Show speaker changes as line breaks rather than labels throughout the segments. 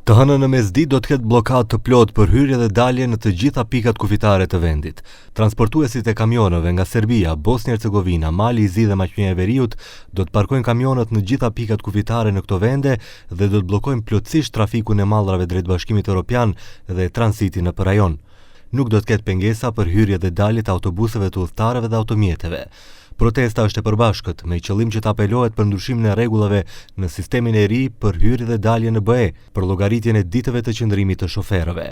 Të hënën në mesditë do të ketë blokadë të plotë për hyrje dhe dalje në të gjitha pikat kufitare të vendit. Transportuesit e kamionëve nga Serbia, Bosnjë-Hercegovina, Mali i Zi dhe Maqedonia e Veriut do të parkojnë kamionët në gjitha pikat kufitare në këto vende dhe do të bllokojnë plotësisht trafikun e mallrave drejt Bashkimit Evropian dhe transitin në rajon. Nuk do të ketë pengesa për hyrje dhe dalje të autobuseve të udhëtarëve dhe automjeteve. Protesta është e përbashkët me qëllim që të apelohet për ndryshimin e rregullave në sistemin e ri për hyrje dhe dalje në BE për llogaritjen e ditëve të qëndrimit të shoferëve.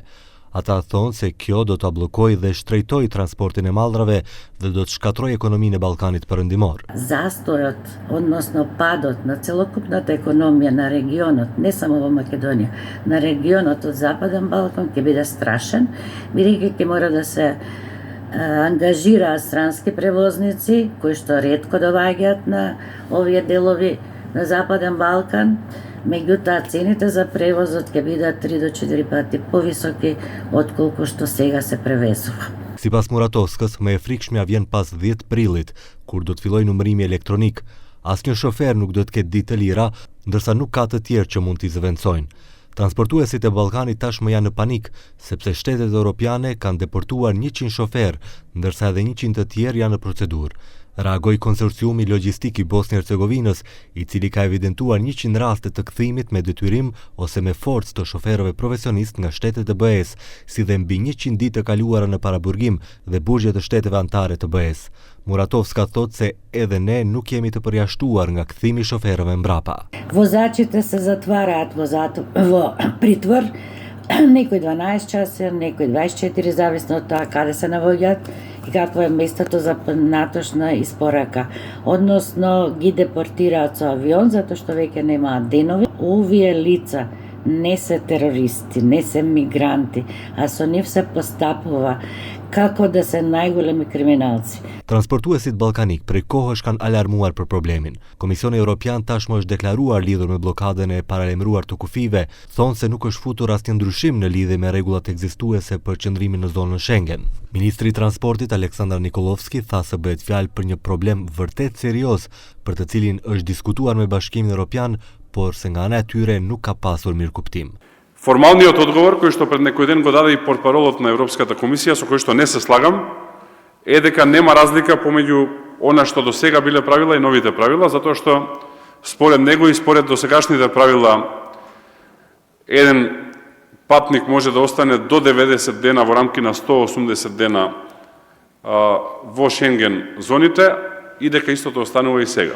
Ata thonë se kjo do të bllokojë dhe shtrejtojë transportin e mallrave dhe do të shkatrojë ekonominë e Ballkanit Perëndimor.
Засторот, односно падот на целокупната економија на регионот, не само во Македонија, на регионот од Западен Балкан ќе биде страшен, бидејќи ќе мора да се ангажираат странски превозници, кои што ретко доаѓаат на овие делови на Западен Балкан, меѓутоа цените за превозот ќе бидат 3 до 4 пати повисоки отколку што сега се превезува.
Sipas Muratovskës, më e frikshmja vjen pas 10 prillit, kur do të fillojë numërimi elektronik. Asnjë shofer nuk do të ketë ditë të lira, ndërsa nuk ka të tjerë që mund t'i zëvendësojnë. Transportuesit e Ballkanit tashmë janë në panik, sepse shtetet europiane kanë deportuar 100 shoferë, ndërsa edhe 100 të tjerë janë në procedurë. Reagoi konsorciumi logjistik i Bosnjë-Hercegovinës, i cili ka evidentuar 100 raste të kthimit me detyrim ose me forcë të shoferëve profesionist nga shtetet e BE-s, si dhe mbi 100 ditë të kaluara në paraburgim dhe burgje të shteteve anëtare të BE-s. Muratovska thotë se edhe ne nuk jemi të përjashtuar nga kthimi i shoferëve mbrapa.
Возачите се затвараат во притвор, некои 12 часа, некои 24, зависно од тоа каде се наоѓаат и какво е местото за натошна испорака. Односно ги депортираат со авион, затоа што веќе немаат денови. Овие лица не се терористи, не се мигранти, а со нив се постапува како да се најголеми криминалци.
Transportuesit ballkanik prej kohësh kanë alarmuar për problemin. Komisioni Evropian tashmë është deklaruar lidhur me bllokadën e paralajmëruar të kufive, thonë se nuk është futur asnjë ndryshim në lidhje me rregullat ekzistuese për qëndrimin në zonën Schengen. Ministri i Transportit Aleksandar Nikolovski tha se bëhet fjalë për një problem vërtet serioz, për të cilin është diskutuar me Bashkimin Evropian, por se nga ana e tyre nuk ka pasur mirëkuptim.
Формалниот одговор кој што пред некој ден го даде и портпаролот на Европската комисија, со кој што не се слагам, е дека нема разлика помеѓу она што до сега биле правила и новите правила, затоа што според него и според досегашните правила еден патник може да остане до 90 дена во рамки на 180 дена во Шенген зоните и дека истото останува и сега.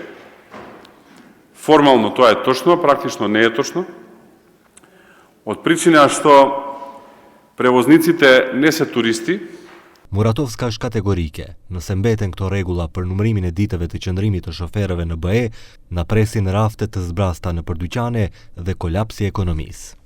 Формално тоа е точно, практично не е точно. Од причина што prevoznicите не се туристи.
Muratovska është kategorike. Nëse mbeten këto rregulla për numërimin e ditëve të qëndrimit të shoferëve në BE, na presin rafte të zbrasta nëpër dyqane dhe kolapsi i ekonomisë.